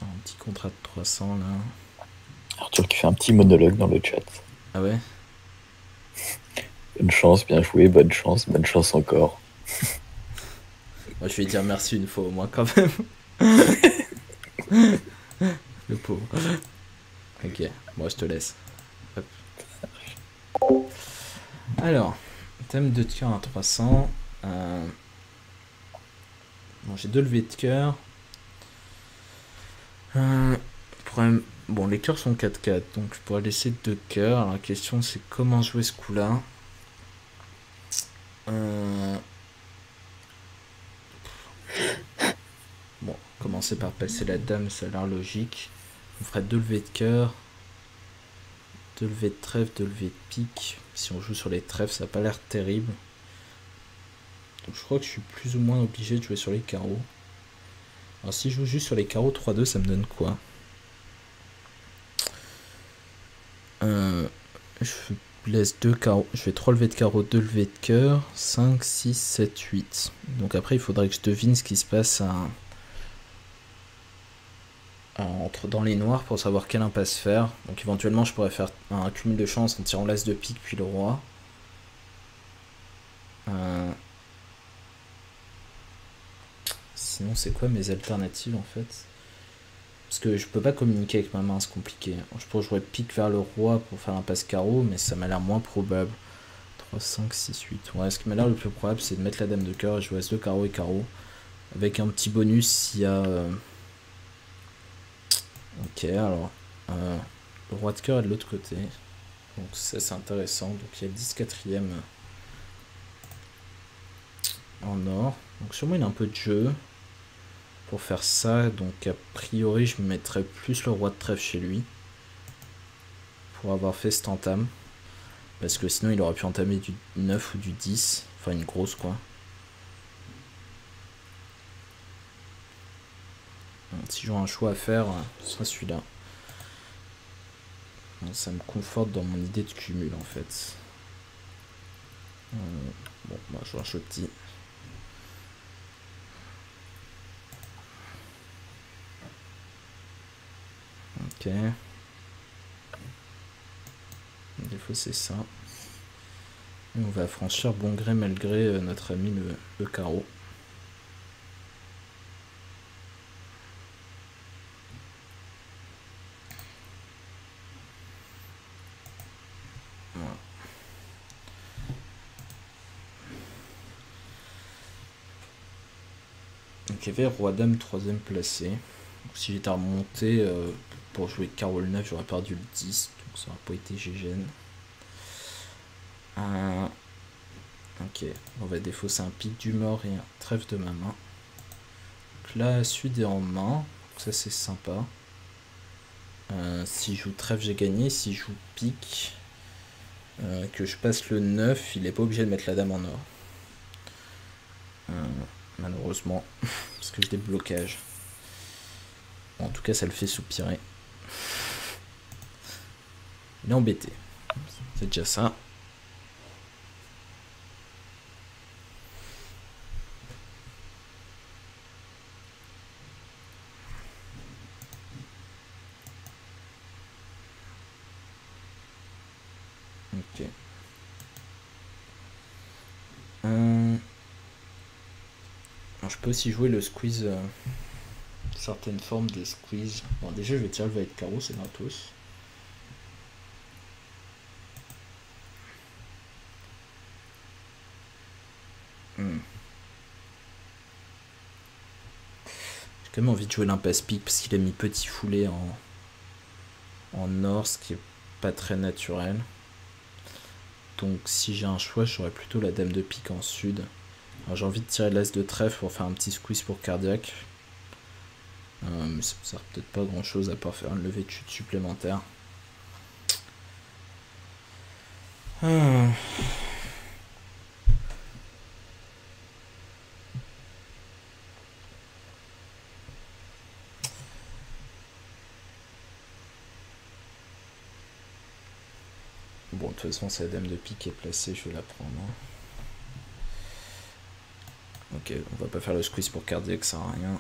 Un petit contrat de 300 là. Arthur qui fait un petit monologue dans le chat. Ah ouais? Bonne chance, bien joué, bonne chance encore. Moi, je vais dire merci une fois au moins quand même. Le pauvre. Ok, moi je te laisse. Hop. Alors, thème de cœur à 300. Bon, j'ai 2 levées de cœur. Problème. Bon, les cœurs sont 4-4, donc je pourrais laisser 2 cœurs. Alors, la question c'est comment jouer ce coup-là. Bon, commencer par passer la dame, ça a l'air logique. On ferait 2 levées de cœur, 2 levées de trèfle, 2 levées de pique. Si on joue sur les trèfles, ça n'a pas l'air terrible. Donc je crois que je suis plus ou moins obligé de jouer sur les carreaux. Alors si je joue juste sur les carreaux 3-2, ça me donne quoi? Je laisse 2 carreaux. Je fais 3 levées de carreaux, 2 levées de cœur, 5, 6, 7, 8. Donc après, il faudrait que je devine ce qui se passe dans les noirs pour savoir quelle impasse faire. Donc éventuellement, je pourrais faire un cumul de chance en tirant l'as de pique puis le roi. Sinon, c'est quoi mes alternatives en fait? Parce que je peux pas communiquer avec ma main, c'est compliqué. Je pourrais jouer pique vers le roi pour faire l'impasse carreau, mais ça m'a l'air moins probable. 3, 5, 6, 8. Ouais, ce qui m'a l'air le plus probable, c'est de mettre la dame de cœur et jouer as-2 carreau et carreau. Avec un petit bonus s'il y a. Ok, alors. Le roi de cœur est de l'autre côté. Donc ça, c'est intéressant. Donc il y a le 10 quatrième en or. Donc sûrement il a un peu de jeu pour faire ça. Donc a priori, je mettrais plus le roi de trèfle chez lui pour avoir fait cet entame. Parce que sinon, il aurait pu entamer du 9 ou du 10. Enfin, une grosse, quoi. Si j'ai un choix à faire, ce sera celui-là. Ça me conforte dans mon idée de cumul, en fait. Bon, bah, je lâche le petit. Ok. Le défaut, c'est ça. Et on va franchir bon gré mal gré notre ami le carreau. Voilà. Donc il y avait roi dame 3ème placé. Donc, si j'étais remonté pour jouer carreau le 9, j'aurais perdu le 10. Donc ça n'aurait pas été gégène. Ok, on va défausser un pic du mort et un trèfle de ma main. Donc là, Sud est en main. Donc ça, c'est sympa. Si je joue trèfle, j'ai gagné. Si je joue pique, que je passe le 9, il n'est pas obligé de mettre la dame en or. Malheureusement, parce que j'ai des blocages. Bon, en tout cas, ça le fait soupirer. Il est embêté. C'est déjà ça. Ok. Alors, je peux aussi jouer le squeeze. Certaines formes de squeeze. Bon, déjà, je vais tirer le valet de carreau, c'est gratos. quand même envie de jouer l'impasse-pique parce qu'il a mis petit foulet en or, ce qui est pas très naturel. Donc si j'ai un choix, j'aurais plutôt la dame de pique en sud. Alors j'ai envie de tirer l'as de trèfle pour faire un petit squeeze pour cardiaque. Mais ça sert peut-être pas grand chose à part faire une levée de chute supplémentaire. Bon, de toute façon, c'est la dame de pique qui est placée, je vais la prendre. Ok, on va pas faire le squeeze pour cardiaque, ça sert à rien.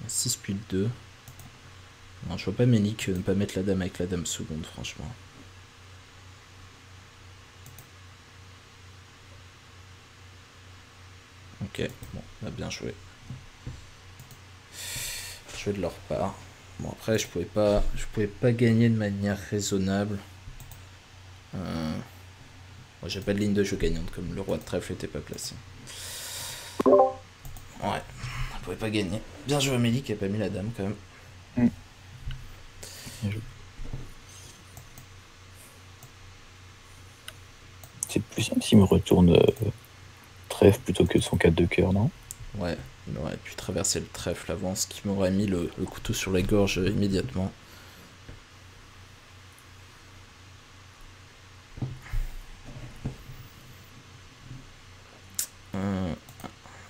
6 puis le 2. Non, je vois pas Mélik ne pas mettre la dame avec la dame seconde, franchement. Ok, bon, on a bien joué. Joué de leur part. Bon, après, je pouvais pas gagner de manière raisonnable. Moi, j'ai pas de ligne de jeu gagnante, comme le roi de trèfle était pas placé. Ouais, on pouvait pas gagner. Bien joué Amélie qui a pas mis la dame quand même. C'est plus simple s'il me retourne trèfle plutôt que son 4 de cœur, non? Ouais, il aurait pu traverser le trèfle avant, ce qui m'aurait mis le couteau sur la gorge immédiatement.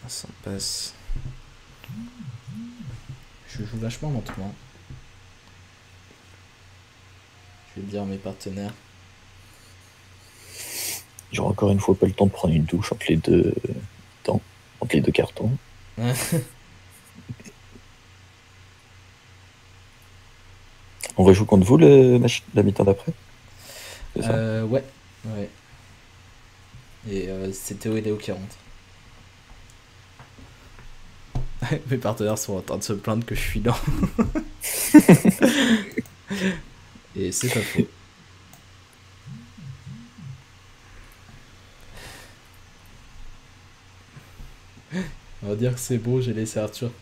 Ça passe. Je joue vachement lentement. Je vais dire à mes partenaires. J'aurai encore une fois pas le temps de prendre une douche entre les deux temps, entre les deux cartons. On rejoue contre vous la mi-temps d'après? Ouais. Et c'est Théo et Léo qui rentrent. Mes partenaires sont en train de se plaindre que je suis lent. Et c'est pas faux. On va dire que c'est beau, j'ai laissé Arthur.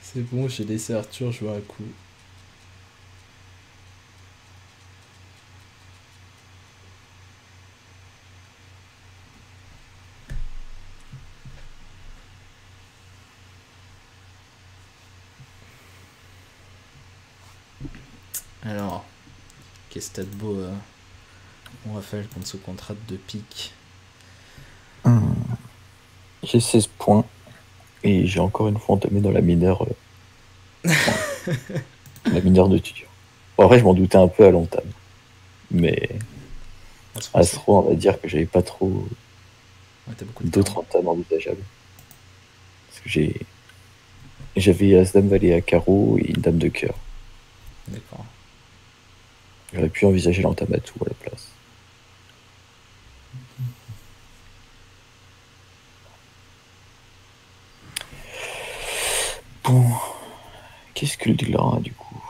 C'est bon, j'ai laissé Arthur jouer un coup. Alors, qu'est-ce que t'as de beau, mon Raphaël, contre ce contrat de pique? J'ai 16 points et j'ai encore une fois entamé dans la mineure. La mineure de tuture. Bon, après, je m'en doutais un peu à l'entame. Mais à ce on va dire que j'avais pas trop d'autres entames envisageables. Parce que j'avais As-Dame Valet à carreau et une dame de cœur. D'accord. J'aurais pu envisager l'entame à tout à la place. Bon, qu'est-ce que le dealer a du coup?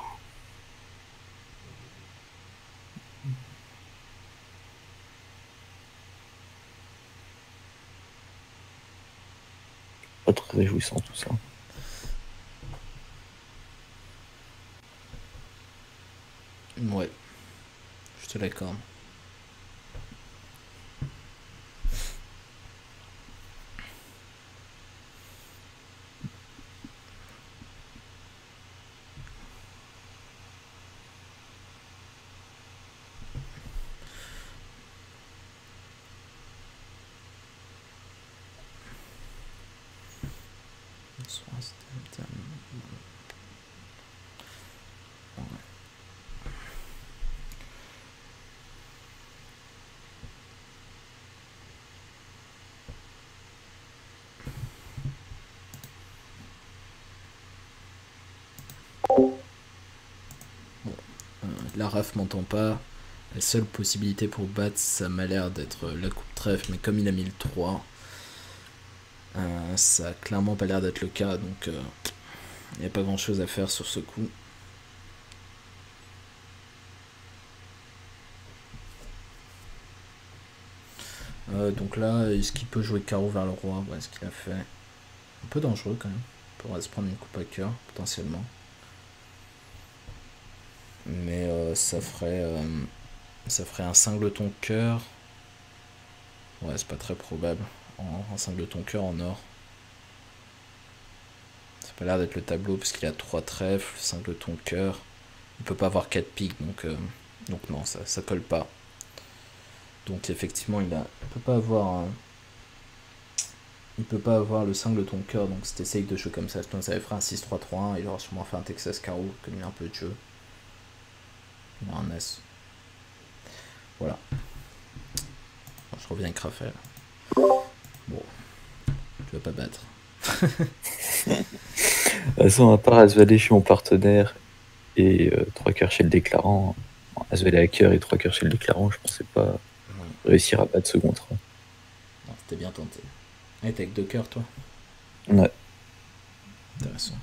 Pas très réjouissant tout ça. Ouais, je te l'accorde. La RAF m'entend pas. La seule possibilité pour battre, ça m'a l'air d'être la coupe trèfle, mais comme il a mis le 3, ça a clairement pas l'air d'être le cas, donc Il n'y a pas grand chose à faire sur ce coup. Donc là, est-ce qu'il peut jouer carreau vers le roi? Ouais, ce qu'il a fait. Un peu dangereux quand même. Il pourrait se prendre une coupe à cœur, potentiellement. Mais ça ferait un singleton cœur. Ouais, c'est pas très probable. En singleton cœur en or. Ça n'a pas l'air d'être le tableau parce qu'il a 3 trèfles, singleton cœur. Il peut pas avoir 4 piques, donc non, ça colle pas. Donc effectivement, il peut pas avoir il peut pas avoir le singleton cœur, donc si t'essayes de jouer comme ça, sinon ça avait fait un 6-3-3-1, il aura sûrement fait un Texas carreau, comme il a un peu de jeu. Il a un as. Voilà. Bon, je reviens avec Raphaël. Bon, tu vas pas battre. De toute façon, à part As-Valet chez mon partenaire et 3 cœurs chez le déclarant, As-Valet à cœur et 3 cœurs chez le déclarant, je pensais pas réussir à battre ce contrat. Non, c'était bien tenté. Ah, t'es avec 2 cœurs, toi? Ouais. Intéressant.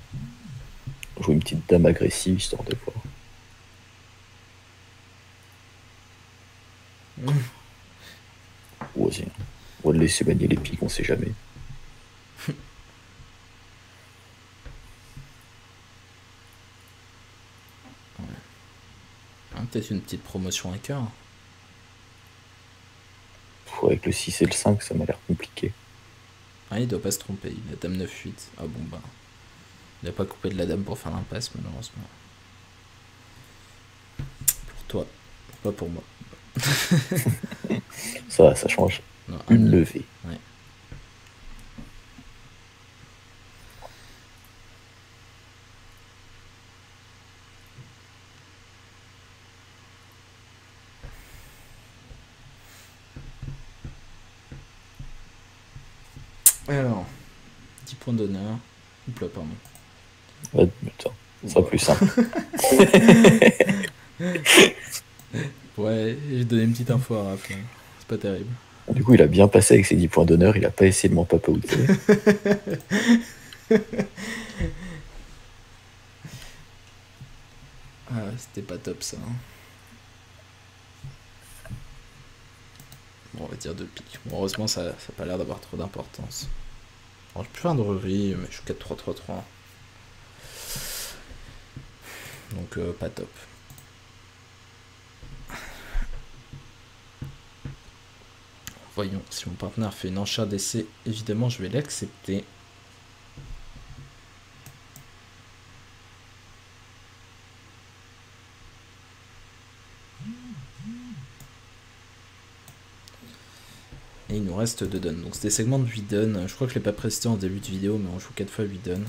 Jouer une petite dame agressive histoire de voir. Vas-y. On va le laisser manier les piques, on sait jamais. Peut-être une petite promotion à cœur. Avec le 6 et le 5, ça m'a l'air compliqué. Ah, il doit pas se tromper, il a dame 9-8. Ah bon, bah. Il a pas coupé de la dame pour faire l'impasse, malheureusement. Pour toi, pas pour moi. Ça change. Non, Une levée. Ouais. Alors, 10 points d'honneur. Oups là, pardon. Ouais, putain, ça sera plus simple. Ouais, j'ai donné une petite info à Raph. C'est pas terrible. Du coup, il a bien passé avec ses 10 points d'honneur, il a pas essayé de m'en papaouter. Ah, c'était pas top ça. Bon, on va dire 2 piques. Bon, heureusement, ça n'a pas l'air d'avoir trop d'importance. Alors, je peux faire un dronerie, mais je suis 4-3-3-3. Donc, pas top. Voyons, si mon partenaire fait une enchère d'essai, évidemment, je vais l'accepter. Et il nous reste 2 dons. Donc c'est des segments de 8 dons. Je crois que je ne l'ai pas précisé en début de vidéo, mais on joue 4 fois 8 dons.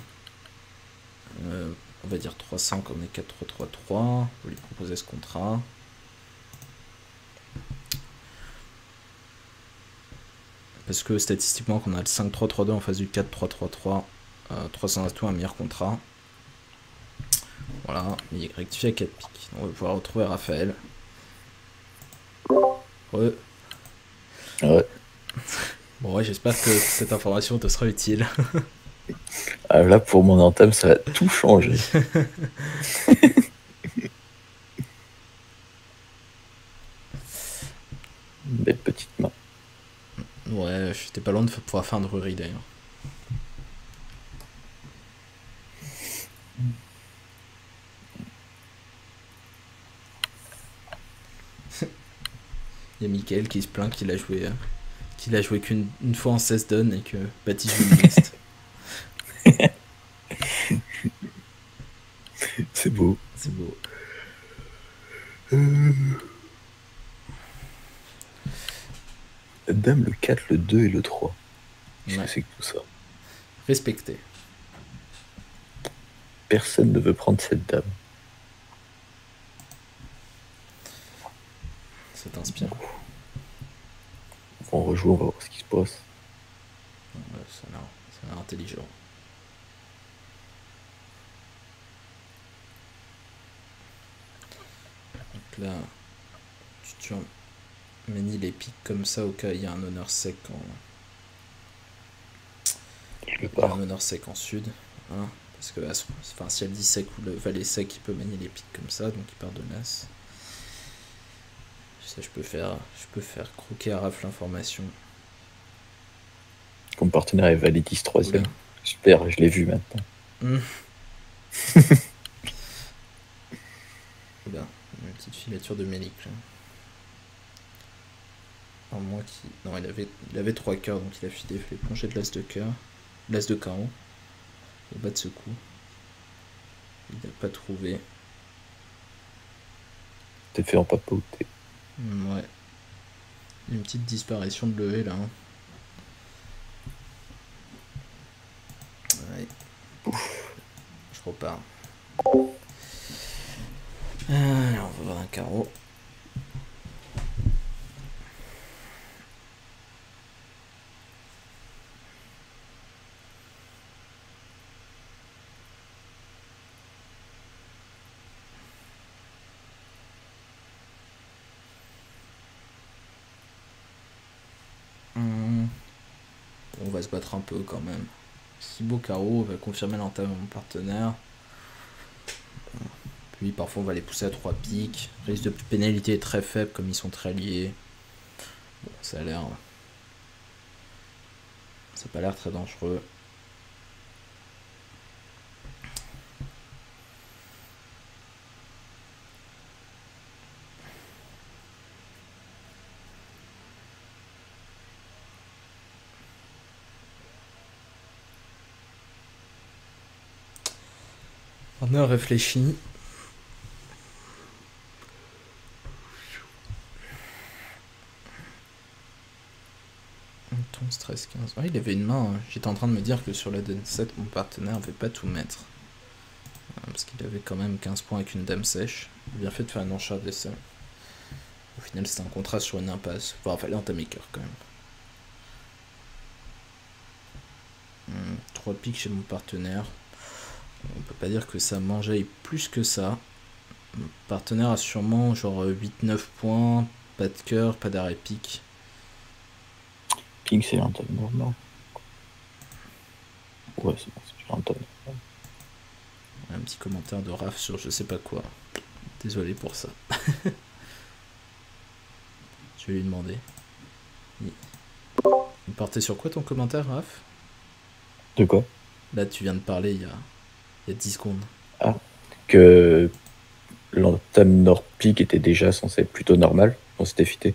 On va dire 300 comme on est 4-3-3-3. On va lui proposer ce contrat. Parce que statistiquement, quand on a le 5-3-3-2 en face du 4-3-3-3, 300 atouts, un meilleur contrat. Voilà, il est rectifié à 4 piques. On va pouvoir retrouver Raphaël. Ouais. Bon, ouais, j'espère que cette information te sera utile. Ah, là, pour mon entame, ça va tout changer. Belle petite main. Ouais, j'étais pas loin de pouvoir faire un drury d'ailleurs. Il y a Mickaël qui se plaint qu'il a joué qu'une fois en 16 dons et que Baptiste joue une liste. C'est beau. C'est beau. Dame, le 4, le 2 et le 3. Qu'est-ce que c'est que tout ça? Respecté. Personne ne veut prendre cette dame. Ça t'inspire. On rejoue, on va voir ce qui se passe. Ouais, ça a l'air intelligent. Donc là, tu manies les piques comme ça au cas où il y a un honneur sec en... Il y a un honneur sec en sud. Hein, Parce que enfin, si elle dit sec ou le valet sec, il peut manier les piques comme ça, donc il part de l'as. Ça, je peux faire croquer à Raph l'information. Comme partenaire est valet 10 troisième. Super, je l'ai vu maintenant. Oula, une petite filature de Mélic là. En moins qui. Non, il avait 3 cœurs, donc il a filé, il fallait plonger de l'as de cœur. L'as de carreau. Au bas de ce coup. Il n'a pas trouvé. T'es fait en papauté. Ouais. Une petite disparition de levée là. Hein. Ouais. Je repars. Alors, on va voir un carreau. On va se battre un peu quand même. Si beau carreau, on va confirmer l'entame à mon partenaire. Puis parfois on va les pousser à 3 piques. Risque de pénalité est très faible comme ils sont très liés. Bon, ça a l'air. Ça n'a pas l'air très dangereux. On a réfléchi. Ton stress 15. Ah, il avait une main. J'étais en train de me dire que sur la Dame 7, mon partenaire avait pas tout mettre. Parce qu'il avait quand même 15 points avec une dame sèche. Il a bien fait de faire un enchère d'essai. Au final, c'était un contrat sur une impasse. Enfin, il fallait entamer cœur quand même. 3 piques chez mon partenaire. On peut pas dire que ça mangeait plus que ça. Mon partenaire a sûrement genre 8-9 points. Pas de cœur, pas d'arrêt pique. Pique, c'est l'entame normal. Ouais, c'est bon, c'est l'entame normal. Un petit commentaire de Raph sur je sais pas quoi. Désolé pour ça. Je vais lui demander. Il portait sur quoi ton commentaire, Raph? De quoi? Là, tu viens de parler il y a 10 secondes. Ah, que l'entame nord-pique était déjà censé être plutôt normal. On s'était fité.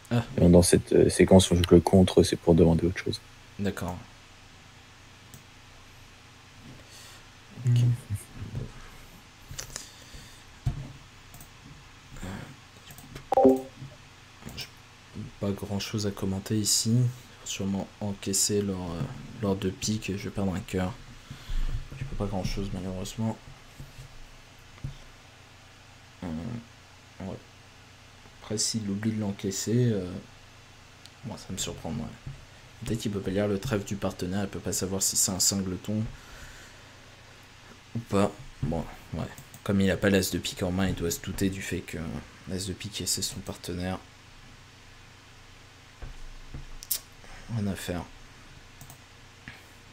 Ah, et dans cette séquence, on joue le contre, c'est pour demander autre chose. D'accord. Okay. Pas grand chose à commenter ici. Sûrement encaisser lors de pique et je vais perdre un cœur. Je peux pas grand chose malheureusement. Ouais. Après, s'il oublie de l'encaisser, moi ça me surprendrait. Peut-être qu'il peut pas lire le trèfle du partenaire, il peut pas savoir si c'est un singleton ou pas. Bon, ouais. Comme il a pas l'as de pique en main, il doit se douter du fait que l'as de pique c'est son partenaire. Rien à faire.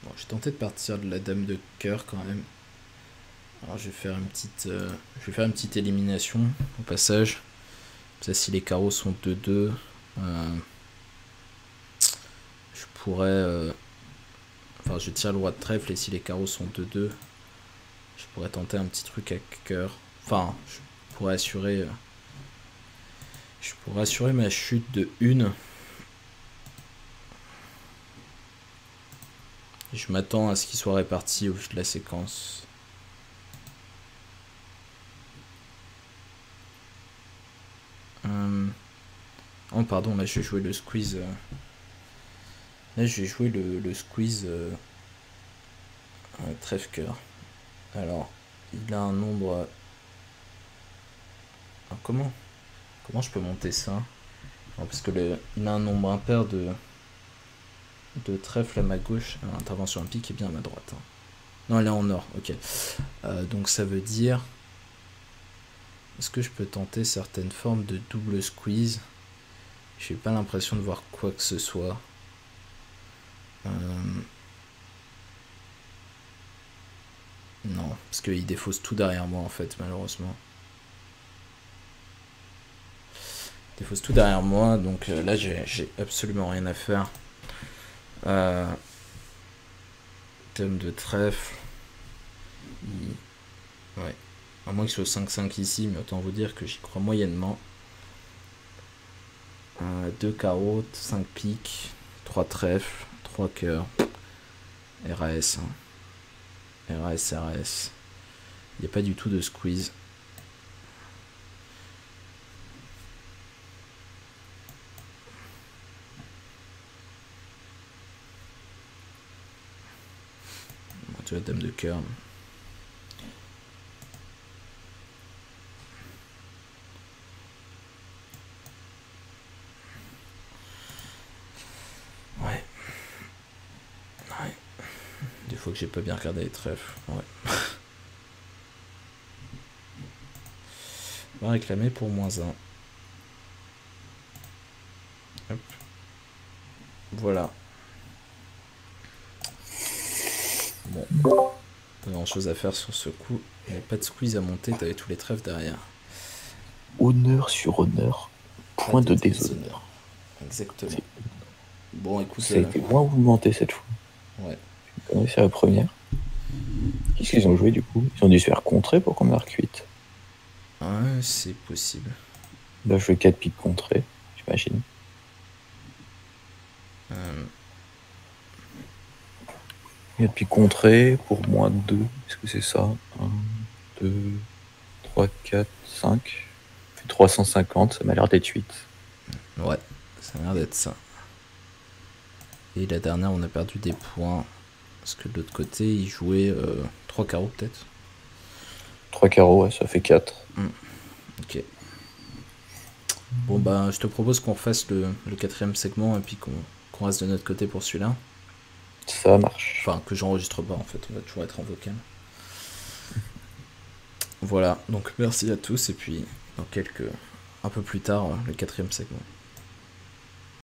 Bon, j'ai tenté de partir de la dame de cœur quand même. Alors je vais faire une petite élimination au passage. Ça, si les carreaux sont 2-2, je pourrais. Enfin, je tire le roi de trèfle et si les carreaux sont 2-2, je pourrais tenter un petit truc avec cœur. Enfin, je pourrais assurer ma chute de 1. Je m'attends à ce qu'il soit réparti au vu de la séquence. Oh pardon, là je vais jouer le squeeze. Là je vais jouer le squeeze trèfle cœur. Alors, il a un nombre. Alors, comment je peux monter ça? Non, parce que il a un nombre impair de trèfle à ma gauche. Intervention en pique est bien à ma droite. Hein. Non, elle est en or, ok. Donc ça veut dire. Est-ce que je peux tenter certaines formes de double squeeze? J'ai pas l'impression de voir quoi que ce soit. Non, parce qu'il défausse tout derrière moi en fait, malheureusement. Il défausse tout derrière moi, donc là j'ai absolument rien à faire. Thème de trèfle. Ouais. À moins qu'il soit 5-5 ici, mais autant vous dire que j'y crois moyennement. 2 carreaux, 5 piques, 3 trèfles, 3 cœurs. RAS. RAS, RAS. Il n'y a pas du tout de squeeze. Bon, tu vois, dame de cœur. Ouais. Ouais. Des fois que j'ai pas bien regardé les trèfles. Ouais. On va réclamer pour -1. Hop. Voilà. Bon. Pas grand chose à faire sur ce coup. Il n'y avait pas de squeeze à monter, t'avais tous les trèfles derrière. Honneur sur honneur. Point de déshonneur. Exactement. Bon, écoute. Ça a été moins mouvementé cette fois. Ouais. C'est la première. Qu'est-ce qu'ils ont joué du coup? Ils ont dû se faire contrer pour qu'on marque 8. Ouais, c'est possible. Bah, je fais 4 piques contrées, j'imagine. 4 piques contrées pour -2. Est-ce que c'est ça? 1, 2, 3, 4, 5. Ça fait 350, ça m'a l'air d'être 8. Ouais, ça a l'air d'être ça. Et la dernière, on a perdu des points. Parce que de l'autre côté, il jouait 3 carreaux peut-être. 3 carreaux, ouais, ça fait 4. Ok. Bon, bah, je te propose qu'on refasse le 4ème segment et puis qu'on reste de notre côté pour celui-là. Ça marche. Enfin, que j'enregistre pas en fait, on va toujours être en vocal. Voilà, donc merci à tous et puis dans un peu plus tard, le 4ème segment.